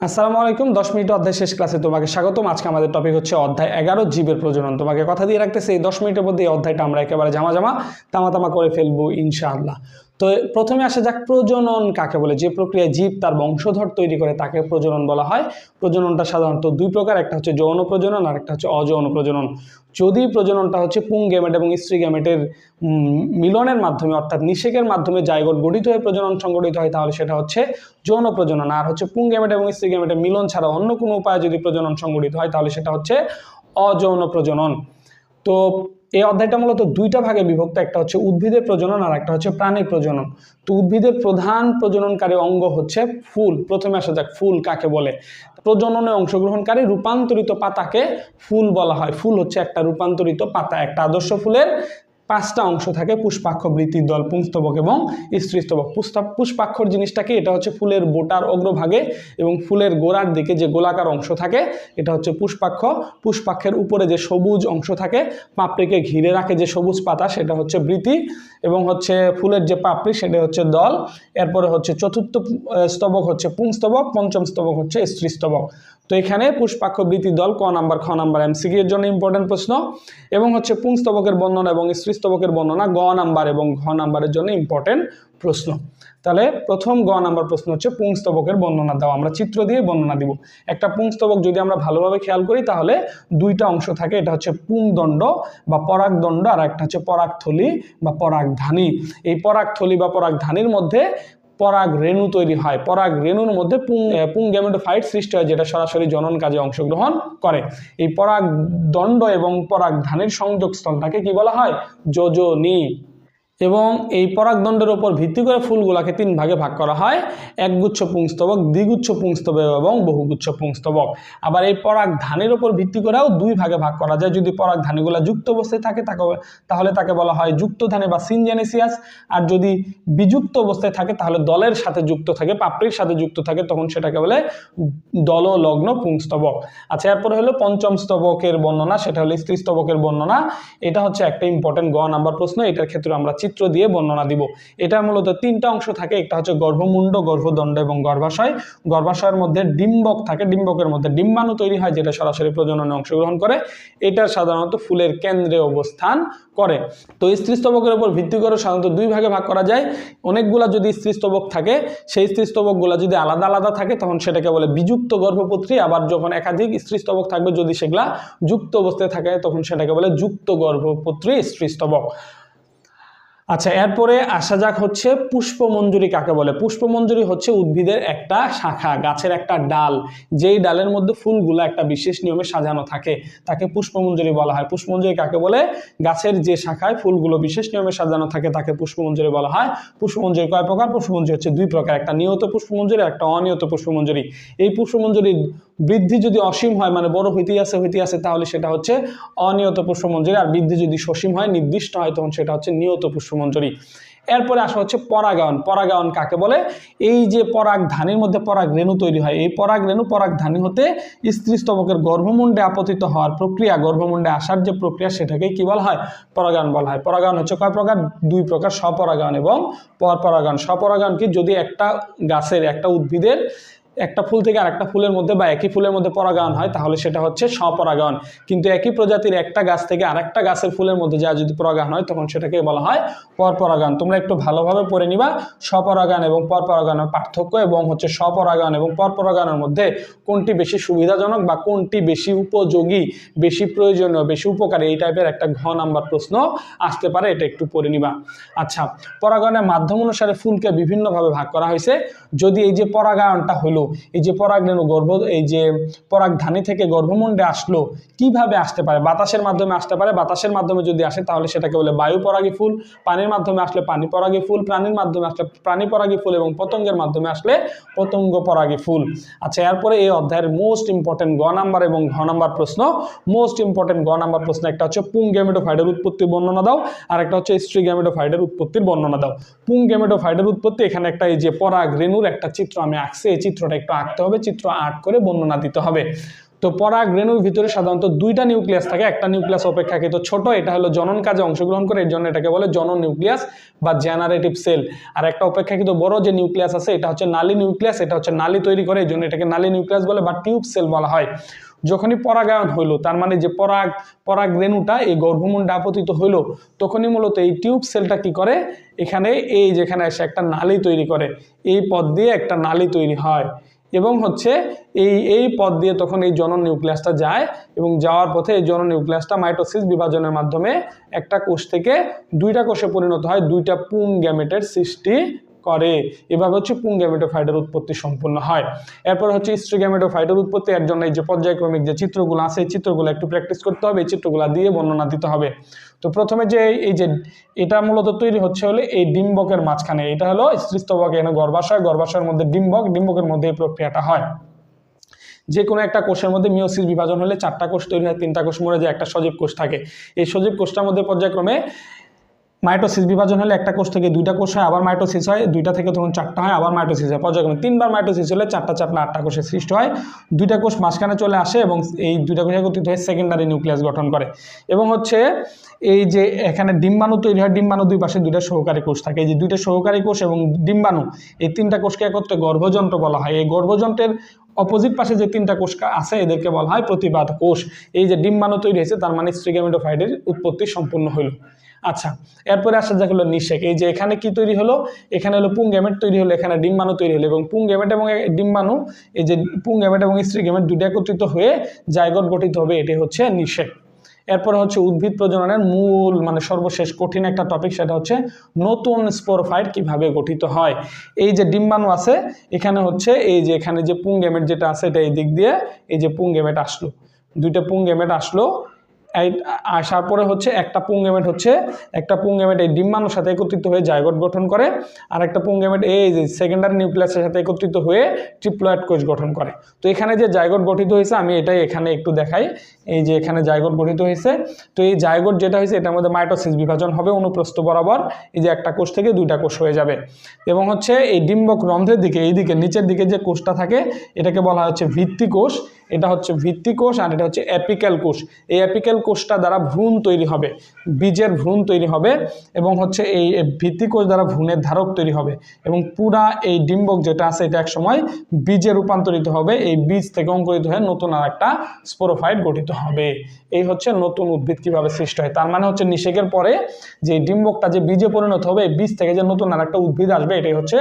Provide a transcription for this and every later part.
আসসালামু আলাইকুম। 10 মিনিট অধ্যায় শেষ ক্লাসে তোমাকে স্বাগতম। আজকে আমাদের টপিক হচ্ছে অধ্যায় 11 জীবের প্রজনন। তোমাকে কথা দিয়ে রাখতেছি এই 10 মিনিটের মধ্যে এই অধ্যায়টা আমরা একেবারে তামা করে ফেলবো ইনশাআল্লাহ। তো প্রথমে আসা যাক প্রজনন কাকে বলে। যে প্রক্রিয়ায় জীব তার বংশধর তৈরি করে তাকে প্রজনন বলা হয়। প্রজননটা সাধারণত দুই প্রকার, একটা হচ্ছে যৌন প্রজনন আর একটা হচ্ছে অযৌন প্রজনন। যদি প্রজননটা হচ্ছে পুং গ্যামেট এবং স্ত্রী গ্যামেটের মিলনের মাধ্যমে অর্থাৎ নিষেকের মাধ্যমে জাইগোট গঠিত হয়ে প্রজনন সংঘটিত হয় তাহলে সেটা হচ্ছে যৌন প্রজনন। আর হচ্ছে পুং গ্যামেট এবং স্ত্রী গ্যামেটের মিলন ছাড়া অন্য কোনো উপায়ে যদি প্রজনন সংঘটিত হয় তাহলে সেটা হচ্ছে অযৌন প্রজনন। তো এই অধ্যায়টা মূলত দুইটা ভাগে বিভক্ত, একটা হচ্ছে উদ্ভিদের প্রজনন আর একটা হচ্ছে প্রাণী প্রজনন। তো উদ্ভিদের প্রধান প্রজননকারী অঙ্গ হচ্ছে ফুল। প্রথমে আসা যাক ফুল কাকে বলে। প্রজননে অংশগ্রহণকারী রূপান্তরিত পাতাকে ফুল বলা হয়। ফুল হচ্ছে একটা রূপান্তরিত পাতা। একটা আদর্শ ফুলের 5টা অংশ থাকে: পুষ্পাক্ষ, বৃত্তির দল, পুংস্তবক এবং স্ত্রীস্তবক। পুষ্পাক্ষর জিনিসটা কি? এটা হচ্ছে ফুলের বোটার অগ্রভাগে এবং ফুলের গোড়ার দিকে যে গোলাকার অংশ থাকে এটা হচ্ছে পুষ্পাক্ষ। পুষ্পাক্ষের উপরে যে সবুজ অংশ থাকে, পাপড়িকে ঘিরে রাখে যে সবুজ পাতা, সেটা হচ্ছে বৃতি। এবং হচ্ছে ফুলের যে পাপড়ি সেটা হচ্ছে দল। এরপরে হচ্ছে চতুর্থ স্তবক হচ্ছে পুংস্তবক, পঞ্চম স্তবক হচ্ছে স্ত্রীস্তবক। তো এখানে পুষ্পাক্ষ, বৃত্তি, দল ক নাম্বার, খ নাম্বার এমসিকিউ এর জন্য ইম্পর্টেন্ট প্রশ্ন। এবং হচ্ছে পুংস্তবকের বর্ণনা এবং স্ত্রীস্তবকের বর্ণনা গ নাম্বার এবং ঘ নাম্বারের জন্য ইম্পর্টেন্ট প্রশ্ন। তাহলে প্রথম গ নাম্বার প্রশ্ন হচ্ছে পুংস্তবকের বর্ণনা দাও। আমরা চিত্র দিয়ে বর্ণনা দিব। একটা পুংস্তবক যদি আমরা ভালোভাবে খেয়াল করি তাহলে দুইটা অংশ থাকে, এটা হচ্ছে পুংদণ্ড বা পরাগদণ্ড আর একটা হচ্ছে পরাগথলি বা পরাগধানী। এই পরাগথলি বা পরাগধানীর মধ্যে পরাগ রেণু তৈরি হয়। পরাগ রেণুর মধ্যে পুং গ্যামেটোফাইট সৃষ্টি হয় যেটা সরাসরি জনন কাজে অংশগ্রহণ করে। এই পরাগ দণ্ড এবং পরাগ ধানের সংযোগস্থলটাকে কি বলা হয়? যোজনী। এবং এই পরাগদণ্ডের উপর ভিত্তি করে ফুলগুলাকে 3 ভাগে ভাগ করা হয়: একগুচ্ছ পুংস্তবক, দ্বিগুচ্ছ পুংস্তবক এবং বহুগুচ্ছ পুংস্তবক। আবার এই পরাগধানের উপর ভিত্তি করেও 2 ভাগে ভাগ করা যায়। যদি পরাগধানীগুলা যুক্ত অবস্থায় থাকে তাহলে তাকে বলা হয় যুক্তধানী বা সিনজেনেসিয়াস। আর যদি বিযুক্ত অবস্থায় থাকে তাহলে দলের সাথে যুক্ত থাকে, পাপড়ির সাথে যুক্ত থাকে, তখন সেটাকে বলে দললগ্ন পুংস্তবক। আচ্ছা, এরপরে হলো পঞ্চম স্তবকের বর্ণনা, সেটা হলো স্ত্রীস্তবকের বর্ণনা। এটা হচ্ছে একটা ইম্পর্টেন্ট গ নাম্বার প্রশ্ন। এটার ক্ষেত্রে আমরা চিত্র দিয়ে বর্ণনা দিব। এটা মূলত 3টা অংশ থাকে, একটা হচ্ছে গর্ভমুণ্ড, গর্ভদণ্ড এবং গর্ভাশয়। গর্ভাশয়ের মধ্যে ডিম্বক থাকে, ডিম্বকের মধ্যে ডিম্বাণু তৈরি হয় যেটা সরাসরি প্রজননে অংশগ্রহণ করে। এটা সাধারণত ফুলের কেন্দ্রে অবস্থান করে। তো স্ত্রীস্তবকের উপর ভিত্তি করে সাধারণত 2 ভাগে ভাগ করা যায়। অনেকগুলা যদি স্ত্রীস্তবক থাকে, সেই স্ত্রীস্তবকগুলা যদি আলাদা আলাদা থাকে তখন সেটাকে বলে বিযুক্ত গর্ভপত্রী। আবার যখন একাধিক স্ত্রীস্তবক থাকবে, যদি সেগুলা যুক্ত অবস্থায় থাকে তখন সেটাকে বলে যুক্ত গর্ভপত্রী স্ত্রীস্তবক। আচ্ছা, এরপরে আসা যাক হচ্ছে পুষ্পমঞ্জুরি কাকে বলে। পুষ্পমঞ্জুরি হচ্ছে উদ্ভিদের একটা শাখা, গাছের একটা ডাল, যেই ডালের মধ্যে ফুলগুলো একটা বিশেষ নিয়মে সাজানো থাকে তাকে পুষ্পমঞ্জুরি বলা হয়। পুষ্পমঞ্জুরি কাকে বলে? গাছের যে শাখায় ফুলগুলো বিশেষ নিয়মে সাজানো থাকে তাকে পুষ্পমঞ্জুরি বলা হয়। পুষ্পমঞ্জুরি কয় প্রকার? পুষ্পমঞ্জুরি হচ্ছে 2 প্রকার, একটা নিয়ত পুষ্পমঞ্জুরি আর একটা অনিয়ত পুষ্পমঞ্জুরি। এই পুষ্পমঞ্জুরির বৃদ্ধি যদি অসীম হয়, মানে বড় হইতে আছে তাহলে সেটা হচ্ছে অনিয়ত পুষ্পমঞ্জুরি। আর বৃদ্ধি যদি সসীম হয়, নির্দিষ্ট হয়, তখন সেটা হচ্ছে নিয়ত পুষ্পমঞ্জুরি। এরপরে আসা হচ্ছে পরাগায়ন। পরাগায়ন কাকে বলে? এই যে পরাগধানীর মধ্যে পরাগ রেণু তৈরি হয়, এই পরাগ রেণু পরাগধানী হতে স্ত্রীস্তবকের গর্ভমুণ্ডে আপতিত হওয়ার প্রক্রিয়া, গর্ভমুণ্ডে আসার যে প্রক্রিয়া সেটাকে কি বলা হয়? পরাগায়ন বলা হয়। পরাগায়ন হচ্ছে কয় প্রকার? 2 প্রকার, স্বপরাগায়ন এবং পরপরাগায়ন। স্বপরাগায়ন কি? যদি একটা গাছের, একটা উদ্ভিদের একটা ফুল থেকে আরেকটা ফুলের মধ্যে বা একই ফুলের মধ্যে পরাগায়ন হয় তাহলে সেটা হচ্ছে স্বপরাগায়ন। কিন্তু একই প্রজাতির একটা গাছ থেকে আরেকটা গাছের ফুলের মধ্যে যা যদি পরাগায়ন হয় তখন সেটাকে বলা হয় পরপরাগায়ন। তোমরা একটু ভালোভাবে পড়ে নিবা স্বপরাগায়ন এবং পরপরাগায়নের পার্থক্য এবং হচ্ছে স্বপরাগায়ন এবং পরপরাগায়নের মধ্যে কোনটি বেশি সুবিধাজনক বা কোনটি বেশি উপযোগী, বেশি প্রয়োজনীয়, বেশি উপকারী, এই টাইপের একটা ঘ নাম্বার প্রশ্ন আসতে পারে, এটা একটু পড়ে নিবা। আচ্ছা, পরাগায়নের মাধ্যম অনুসারে ফুলকে বিভিন্নভাবে ভাগ করা হয়েছে। যদি এই যে পরাগায়নটা হলো, এই যে পরাগরেণু এই যে পরাগধানী থেকে গর্ভমুণ্ডে আসলো, কিভাবে আসতে পারে? বাতাসের মাধ্যমে আসতে পারে। বাতাসের মাধ্যমে যদি আসে তাহলে সেটাকে বলে বায়ু পরাগী ফুল। পানির মাধ্যমে আসলে পানি পরাগী ফুল, প্রাণীর মাধ্যমে আসলে প্রাণী পরাগী ফুল এবং পতঙ্গের মাধ্যমে আসলে পতঙ্গ পরাগী ফুল। আচ্ছা, এরপরে এই অধ্যায়ের মোস্ট ইম্পর্টেন্ট গ নাম্বার এবং ঘ নাম্বার প্রশ্ন। মোস্ট ইম্পর্টেন্ট গ নাম্বার প্রশ্ন, একটা হচ্ছে পুং গ্যামেটোফাইটের উৎপত্তির বর্ণনা দাও, আর একটা হচ্ছে স্ত্রী গ্যামেটোফাইটের উৎপত্তির বর্ণনা দাও। পুং গ্যামেটোফাইটের উৎপত্তি, এখানে একটা এই যে পরাগ রেণুর একটা চিত্র আমি আঁকছি, এই চিত্রটা একটু আঁকতে হবে, চিত্র 8 করে বর্ণনা দিতে হবে। তো পরাগ রেণুর ভিতরে সাধারণত দুইটা নিউক্লিয়াস থাকে, একটা নিউক্লিয়াস অপেক্ষাকৃত ছোট, এটা হলো জনন কাজে অংশগ্রহণ করে, এর জন্য এটাকে বলে জনন নিউক্লিয়াস বা জেনারেটিভ সেল। আর একটা অপেক্ষাকৃত বড় যে নিউক্লিয়াস আছে এটা হচ্ছে নালী নিউক্লিয়াস, এটা হচ্ছে নালী তৈরি করে, এই জন্য এটাকে নালী নিউক্লিয়াস বলে বা টিউব সেল বলা হয়। যখনই পরাগায়ন হইলো, তার মানে যে পরাগ রেণুটা এই গর্ভমুণ্ডে আপতিত হইলো, তখনই মূলত এই টিউব সেলটা কি করে, এখানে এই যেখানে এসে একটা নালী তৈরি করে, এই পথ দিয়ে একটা নালী তৈরি হয় এবং হচ্ছে এই পথ দিয়ে তখন এই জনন নিউক্লিয়াসটা যায় এবং যাওয়ার পথে এই জনন নিউক্লিয়াসটা মাইটোসিস বিভাজনের মাধ্যমে একটা কোষ থেকে দুইটা কোষে পরিণত হয়, দুইটা পুং গ্যামেটের সৃষ্টি করে। এভাবে হচ্ছে পুং গ্যামেটোফাইটের উৎপত্তি সম্পূর্ণ হয়। এরপর হচ্ছে স্ত্রী গ্যামেটোফাইটের উৎপত্তি। এর জন্য এই যে পর্যায়ক্রমিক যে চিত্রগুলো আছে এই চিত্রগুলো একটু প্র্যাকটিস করতে হবে, এই চিত্রগুলো দিয়ে বর্ণনা দিতে হবে। তো প্রথমে যে এই যে এটা মূলত তৈরি হচ্ছে হলে এই ডিম্বকের মাঝখানে, এটা হলো স্ত্রীস্তবক, এখানে গর্ভাশয়, গর্ভাশয়ের মধ্যে ডিম্বক, ডিম্বকের মধ্যে এই প্রক্রিয়াটা হয়। যে কোনো একটা কোষের মধ্যে মিওসিস বিভাজন হলে 4টা কোষ তৈরি হয়, 3টা কোষ মরে যায়, একটা সজীব কোষ থাকে। এই সজীব কোষটার মধ্যে পর্যায়ক্রমে মাইটোসিস বিভাজন হলে একটা কোষ থেকে 2টা কোষ হয়, আবার মাইটোসিস হয়, 2টা থেকে তখন 4টা হয়, আবার মাইটোসিস হয়, পর্যায়ক্রমে 3বার মাইটোসিস হলে 4টা 8টা কোষের সৃষ্টি হয়। 2টা কোষ মাঝখানে চলে আসে এবং এই 2টা কোষ একত্রিত হয়ে সেকেন্ডারি নিউক্লিয়াস গঠন করে। এবং হচ্ছে এই যে এখানে ডিম্বাণু তৈরি হয়, ডিম্বাণু দুই পাশে 2টা সহকারী কোষ থাকে, এই যে 2টা সহকারী কোষ এবং ডিম্বাণু এই 3টা কোষকে একত্রে গর্ভযন্ত্র বলা হয়। এই গর্ভযন্ত্রের অপোজিট পাশে যে 3টা কোষ আছে এদেরকে বলা হয় প্রতিবাদ কোষ। এই যে ডিম্বাণু তৈরি হয়েছে তার মানে স্ত্রী গ্যামেটোফাইটের উৎপত্তি সম্পূর্ণ হলো। আচ্ছা, এরপরে আসা যাক হলো নিষেক। এই যে এখানে কি তৈরি হলো, এখানে হলো পুং গ্যামেট তৈরি হলো, এখানে ডিম্বাণু তৈরি হলো এবং পুং গ্যামেট এবং ডিম্বাণু, এই যে পুং গ্যামেট এবং স্ত্রী গ্যামেট দুটো একত্রিত হয়ে জাইগোট গঠিত হবে, এটি হচ্ছে নিষেক। এরপর হচ্ছে উদ্ভিদ প্রজননের মূল মানে সর্বশেষ কঠিন একটা টপিক, সেটা হচ্ছে নতুন স্পোরোফাইট কিভাবে গঠিত হয়। এই যে ডিম্বাণু আছে এখানে হচ্ছে এই যে এখানে যে পুং গ্যামেট যেটা আছে এটা এই দিক দিয়ে এই যে পুং গ্যামেট আসলো, 2টা পুং গ্যামেট আসলো, আসার পরে হচ্ছে একটা পুং গ্যামেট এই ডিম্বাণুর সাথে একত্রিত হয়ে জাইগোট গঠন করে, আর একটা পুং গ্যামেট এই যে সেকেন্ডারি নিউক্লিয়াসের সাথে একত্রিত হয়ে ট্রিপ্লয়েড কোষ গঠন করে। তো এখানে যে জাইগোট গঠিত হয়েছে আমি এটাই এখানে একটু দেখাই। এই যে এখানে জাইগোট গঠিত হয়েছে, তো এই জাইগোট যেটা হয়েছে এটার মধ্যে মাইটোসিস বিভাজন হবে অনুপ্রস্থ বরাবর, এই যে একটা কোষ থেকে 2টা কোষ হয়ে যাবে এবং হচ্ছে এই ডিম্বক রন্ধ্রের দিকে এইদিকে নিচের দিকে যে কোষটা থাকে এটাকে বলা হচ্ছে ভিত্তি কোষ, এটা হচ্ছে ভিত্তি কোষ আর এটা হচ্ছে অ্যাপিক্যাল কোষ। এই অ্যাপিক্যাল কোষটা দ্বারা ভ্রূণ তৈরি হবে, বীজের ভ্রূণ তৈরি হবে এবং হচ্ছে এই ভিত্তি কোষ দ্বারা ভ্রূণের ধারক তৈরি হবে এবং পুরা এই ডিম্বক যেটা আছে এটা এক সময় বীজে রূপান্তরিত হবে, এই বীজ থেকে অঙ্কুরিত হয়ে নতুন আর একটা স্পোরোফাইট গঠিত হবে। এই হচ্ছে নতুন উদ্ভিদ কিভাবে সৃষ্টি হয়। তার মানে হচ্ছে নিষেকের পরে যে ডিম্বকটা যে বীজে পরিণত হবে, এই বীজ থেকে যে নতুন আর একটা উদ্ভিদ আসবে, এটাই হচ্ছে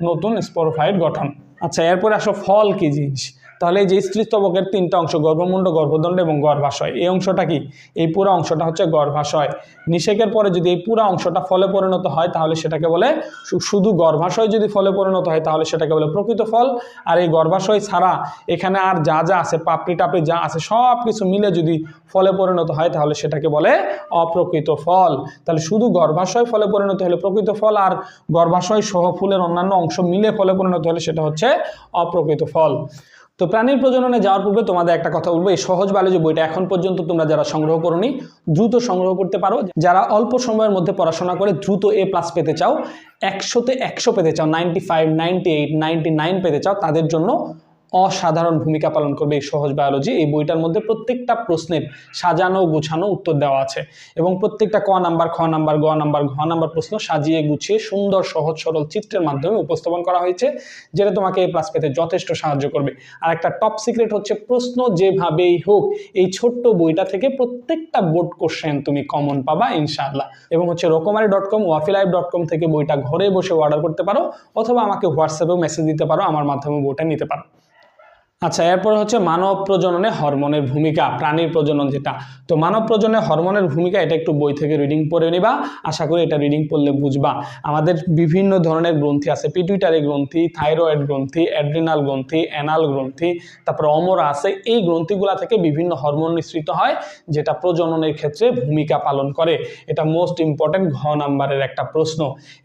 নতুন স্পোরোফাইট গঠন। আচ্ছা, এরপরে আসো ফল কি জিনিস। তাহলে এই যে স্ত্রীস্তবকের 3টা অংশ গর্ভমুণ্ড, গর্ভদণ্ড এবং গর্ভাশয়, এই অংশটা কি, এই পুরো অংশটা হচ্ছে গর্ভাশয়। নিষেকের পরে যদি এই পুরো অংশটা ফলে পরিণত হয় তাহলে সেটাকে বলে, শুধু গর্ভাশয় যদি ফলে পরিণত হয় তাহলে সেটাকে বলে প্রকৃত ফল। আর এই গর্ভাশয় ছাড়া এখানে আর যা যা আছে পাপড়ি টাপড়ি যা আছে সব কিছু মিলে যদি ফলে পরিণত হয় তাহলে সেটাকে বলে অপ্রকৃত ফল। তাহলে শুধু গর্ভাশয় ফলে পরিণত হলে প্রকৃত ফল, আর গর্ভাশয় সহ ফুলের অন্যান্য অংশ মিলে ফলে পরিণত হলে সেটা হচ্ছে অপ্রকৃত ফল। তো প্রাণীর প্রজননে যাওয়ার পূর্বে তোমাদের একটা কথা বলবো, এই সহজ বায়োলজি বইটা এখন পর্যন্ত তোমরা যারা সংগ্রহ করোনি দ্রুত সংগ্রহ করতে পারো। যারা অল্প সময়ের মধ্যে পড়াশোনা করে দ্রুত A+ পেতে চাও, 100-তে 100 পেতে চাও, 95, 98, 99 পেতে চাও, তাদের জন্য অসাধারণ ভূমিকা পালন করবে এই সহজ বায়োলজি। এই বইটার মধ্যে প্রত্যেকটা প্রশ্নের সাজানো গুছানো উত্তর দেওয়া আছে এবং প্রত্যেকটা ক নাম্বার, খ নাম্বার, গ নাম্বার, ঘ নাম্বার প্রশ্ন সাজিয়ে গুছিয়ে সুন্দর সহজ সরল চিত্রের মাধ্যমে উপস্থাপন করা হয়েছে, যেটা তোমাকে A+ পেতে যথেষ্ট সাহায্য করবে। আর একটা টপ সিক্রেট হচ্ছে, প্রশ্ন যেভাবেই হোক এই ছোট্ট বইটা থেকে প্রত্যেকটা বোর্ড কোশ্চেন তুমি কমন পাবা ইনশাআল্লাহ। এবং হচ্ছে রকমারি.com, wafilife.com থেকে বইটা ঘরে বসে অর্ডার করতে পারো অথবা আমাকে হোয়াটসঅ্যাপেও মেসেজ দিতে পারো, আমার মাধ্যমে বইটা নিতে পারো। আচ্ছা, এরপর হচ্ছে মানব প্রজননে হরমোনের ভূমিকা, প্রাণীর প্রজনন যেটা। তো মানব প্রজননে হরমোনের ভূমিকা, এটা একটু বই থেকে রিডিং পড়ে নিবা, আশা করি এটা রিডিং পড়লে বুঝবা। আমাদের বিভিন্ন ধরনের গ্রন্থি আছে, পিটুইটারি গ্রন্থি, থাইরয়েড গ্রন্থি, অ্যাড্রিনাল গ্রন্থি, অ্যানাল গ্রন্থি, তারপর অমরা আছে। এই গ্রন্থিগুলা থেকে বিভিন্ন হরমোন নিঃসৃত হয় যেটা প্রজননের ক্ষেত্রে ভূমিকা পালন করে। এটা মোস্ট ইম্পর্টেন্ট ঘ নাম্বারের একটা প্রশ্ন।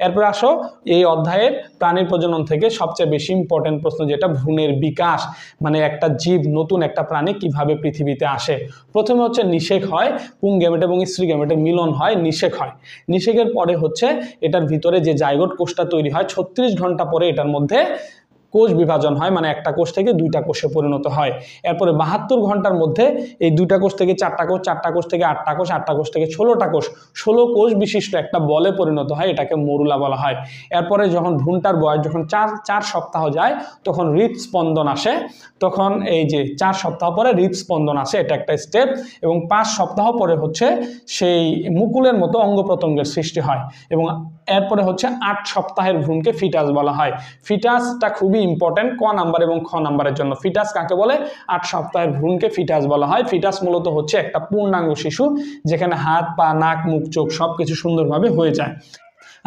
এরপর আসো এই অধ্যায়ের প্রাণীর প্রজনন থেকে সবচেয়ে বেশি ইম্পর্টেন্ট প্রশ্ন, যেটা ভ্রূণের বিকাশ, মানে একটা জীব নতুন একটা প্রাণী কিভাবে পৃথিবীতে আসে। প্রথমে হচ্ছে নিষেক হয়, পুং গ্যামেট এবং স্ত্রী গ্যামেটের মিলন হয়, নিষেক হয়। নিষেকের পরে হচ্ছে এটার ভিতরে যে জাইগোট কোষটা তৈরি হয় 36 ঘন্টা পরে এটার মধ্যে কোষ বিভাজন হয়, মানে একটা কোষ থেকে দুইটা কোষে পরিণত হয়। এরপরে 72 ঘন্টার মধ্যে এই দুইটা কোষ থেকে চারটা কোষ, চারটা কোষ থেকে আটটা কোষ, আটটা কোষ থেকে 16টা কোষ, 16 কোষ বিশিষ্ট একটা বলে পরিণত হয়, এটাকে মরুলা বলা হয়। এরপরে যখন ভ্রূণটার বয়স যখন চার সপ্তাহ যায় তখন হৃদস্পন্দন আসে, তখন এই যে 4 সপ্তাহ পরে হৃদস্পন্দন আসে, এটা একটা স্টেপ। এবং 5 সপ্তাহ পরে হচ্ছে সেই মুকুলের মতো অঙ্গ প্রত্যঙ্গের সৃষ্টি হয়। এবং এরপরে হচ্ছে 8 সপ্তাহের ভ্রূণকে ফিটাস বলা হয়। ফিটাসটা খুবই ইম্পর্টেন্ট ক নাম্বার এবং খ নাম্বারের জন্য। ফিটাস কাকে বলে? 8 সপ্তাহের ভ্রূণকে ফিটাস বলা হয়। ফিটাস মূলত হচ্ছে একটা পূর্ণাঙ্গ শিশু, যেখানে হাত পা নাক মুখ চোখ সবকিছু সুন্দরভাবে হয়ে যায়।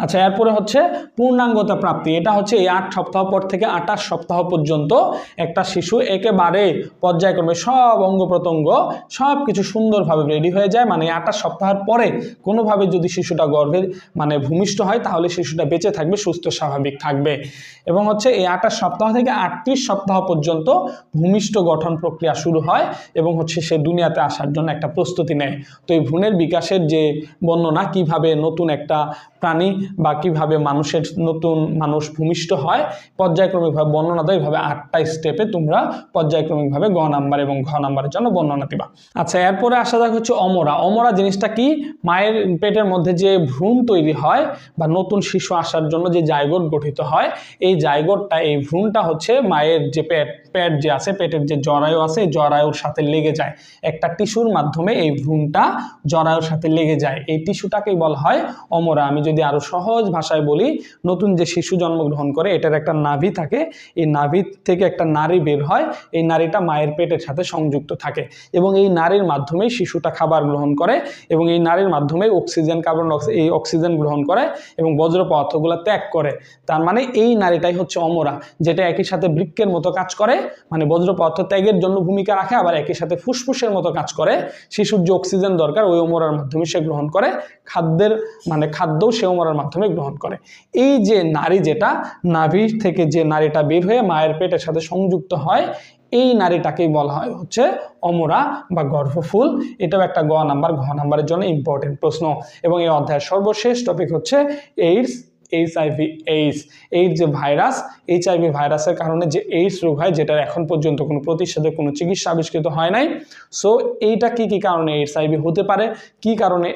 আচ্ছা, এরপরে হচ্ছে পূর্ণাঙ্গতা প্রাপ্তি। এটা হচ্ছে এই 8 সপ্তাহ পর থেকে 28 সপ্তাহ পর্যন্ত একটা শিশু একেবারে পর্যায়ক্রমে সব অঙ্গ প্রত্যঙ্গ সব কিছু সুন্দরভাবে রেডি হয়ে যায়। মানে 28 সপ্তাহের পরে কোনোভাবে যদি শিশুটা গর্ভে মানে ভূমিষ্ঠ হয় তাহলে শিশুটা বেঁচে থাকবে, সুস্থ স্বাভাবিক থাকবে। এবং হচ্ছে এই 28 সপ্তাহ থেকে 38 সপ্তাহ পর্যন্ত ভূমিষ্ঠ গঠন প্রক্রিয়া শুরু হয় এবং হচ্ছে সে দুনিয়াতে আসার জন্য একটা প্রস্তুতি নেয়। তো এই ভ্রূণের বিকাশের যে বর্ণনা, কিভাবে নতুন একটা প্রাণী বা কিভাবে নতুন মানুষ ভূমিষ্ঠ হয় পর্যায়ক্রমিকভাবে বর্ণনা দেয়। এইভাবে 8টা স্টেপে তোমরা পর্যায়ক্রমিকভাবে গ নাম্বার এবং ঘ নাম্বারের জন্য বর্ণনা দিবা। আচ্ছা, এরপরে আসা যাক হচ্ছে অমরা। অমরা জিনিসটা কি? মায়ের পেটের মধ্যে যে ভ্রূণ তৈরি হয় বা নতুন শিশু আসার জন্য যে জাইগোট গঠিত হয়, এই জাইগোটটা এই ভ্রূণটা হচ্ছে মায়ের যে পেট যে আছে, পেটের যে জরায়ু আছে, জরায়ুর সাথে লেগে যায়। একটা টিস্যুর মাধ্যমে এই ভ্রূণটা জরায়ুর সাথে লেগে যায়, এই টিস্যুটাকেই বলা হয় অমরা। আমি যদি আরো সহজ ভাষায় বলি, নতুন যে শিশু জন্মগ্রহণ করে এটার একটা নাভি থাকে, এই নাভি থেকে একটা নাড়ি বের হয়, এই নাড়িটা মায়ের পেটের সাথে সংযুক্ত থাকে এবং এই নাড়ির মাধ্যমেই শিশুটা খাবার গ্রহণ করে এবং এই নাড়ির মাধ্যমে অক্সিজেন এই অক্সিজেন গ্রহণ করে এবং বজ্র পদার্থগুলো ত্যাগ করে। তার মানে এই নাড়িটাই হচ্ছে অমরা, যেটা একই সাথে বৃক্কের মতো কাজ করে, মানে বজ্র পদার্থ ত্যাগের জন্য ভূমিকা রাখে, আবার একই সাথে ফুসফুসের মতো কাজ করে। শিশুর যে অক্সিজেন দরকার ওই অমরার মাধ্যমে সে গ্রহণ করে, খাদ্যও সে অমরার মাধ্যমে গ্রহণ করে। এই যে নাড়ি, যেটা নাভি থেকে যে নাড়িটা বের হয়ে মায়ের পেটের সাথে সংযুক্ত হয়, এই নারীটাকেই বলা হয় হচ্ছে অমরা বা গর্ভফুল। এটাও একটা ঘ নাম্বারের জন্য ইম্পর্টেন্ট প্রশ্ন। এবং এই অধ্যায়ের সর্বশেষ টপিক হচ্ছে এইডস, এইচআইভি/এইডস। এইডস যে ভাইরাস, এইচআইভি ভাইরাসের কারণে যে এইডস রোগ হয়, যেটার এখন পর্যন্ত কোনো প্রতিষেধক, কোনো চিকিৎসা আবিষ্কৃত হয় নাই। সো এইটা কি কি কারণে এইচআইভি হতে পারে, কি কারণে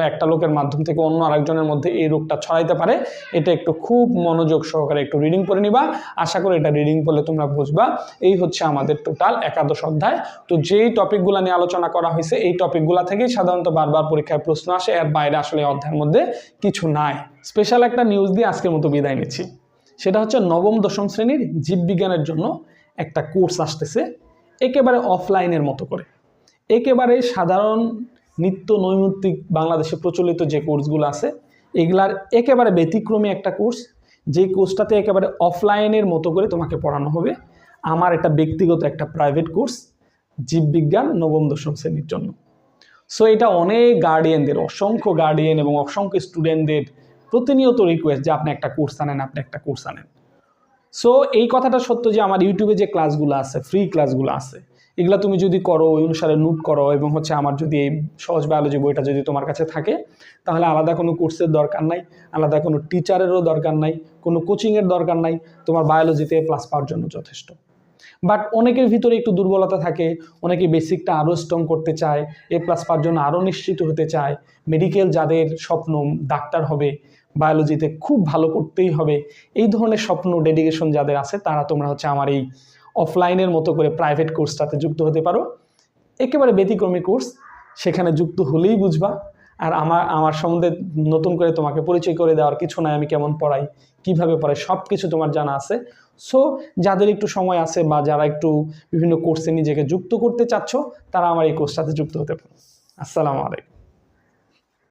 একটা লোকের মাধ্যম থেকে অন্য আরেকজনের মধ্যে এই রোগটা ছড়াইতে পারে, এটা একটু খুব মনোযোগ সহকারে একটু রিডিং করে নিবা। আশা করি এটা রিডিং করলে তোমরা বুঝবা। এই হচ্ছে আমাদের টোটাল একাদশ অধ্যায়। তো যেই টপিকগুলো নিয়ে আলোচনা করা হয়েছে এই টপিকগুলো থেকেই সাধারণত বারবার পরীক্ষায় প্রশ্ন আসে, এর বাইরে আসলে অধ্যায়ের মধ্যে কিছু নাই। স্পেশাল একটা নিউজ দিয়ে আজকের মতো বিদায় নিচ্ছি। সেটা হচ্ছে নবম দশম শ্রেণীর জীববিজ্ঞানের জন্য একটা কোর্স আসতেছে, একেবারে অফলাইনের মতো করে, একেবারে সাধারণ নিত্য নৈমিত্তিক বাংলাদেশে প্রচলিত যে কোর্সগুলো আছে এগুলার একেবারে ব্যতিক্রমী একটা কোর্স, যে কোর্সটাতে একেবারে অফলাইনের মতো করে তোমাকে পড়ানো হবে। আমার এটা ব্যক্তিগত একটা প্রাইভেট কোর্স, জীববিজ্ঞান নবম দশম শ্রেণীর জন্য। সো এটা অনেক গার্ডিয়ানদের, অসংখ্য গার্ডিয়ান এবং অসংখ্য স্টুডেন্টদের প্রতিনিয়ত রিকোয়েস্ট যে আপনি একটা কোর্স আনেন। সো এই কথাটা সত্য যে আমার ইউটিউবে যে ক্লাসগুলো আছে, ফ্রি ক্লাসগুলো আছে, এগুলো তুমি যদি করো, ওই অনুসারে নোট করো এবং হচ্ছে আমার যদি এই সহজ বায়োলজি বইটা যদি তোমার কাছে থাকে, তাহলে আলাদা কোনো কোর্সের দরকার নাই, আলাদা কোনো টিচারেরও দরকার নাই, কোনো কোচিংয়ের দরকার নাই, তোমার বায়োলজিতে প্লাস পাওয়ার জন্য যথেষ্ট। বাট অনেকের ভিতরে একটু দুর্বলতা থাকে, অনেকে বেসিকটা আরও স্ট্রং করতে চায়, প্লাস পাওয়ার জন্য আরও নিশ্চিত হতে চায়, মেডিকেল যাদের স্বপ্ন ডাক্তার হবে, বায়োলজিতে খুব ভালো করতেই হবে, এই ধরনের স্বপ্ন ডেডিকেশন যাদের আছে, তারা তোমরা হচ্ছে আমার এই অফলাইনের মতো করে প্রাইভেট কোর্সটাতে যুক্ত হতে পারো। একেবারে ব্যতিক্রমী কোর্স, সেখানে যুক্ত হলেই বুঝবা। আর আমার সম্বন্ধে নতুন করে তোমাকে পরিচয় করে দেওয়ার কিছু নাই, আমি কেমন পড়াই, কিভাবে পড়াই, সব কিছু তোমার জানা আছে। সো যাদের একটু সময় আছে বা যারা একটু বিভিন্ন কোর্সে নিজেকে যুক্ত করতে চাচ্ছ, তারা আমার এই কোর্সটাতে যুক্ত হতে পারো। আসসালামু আলাইকুম।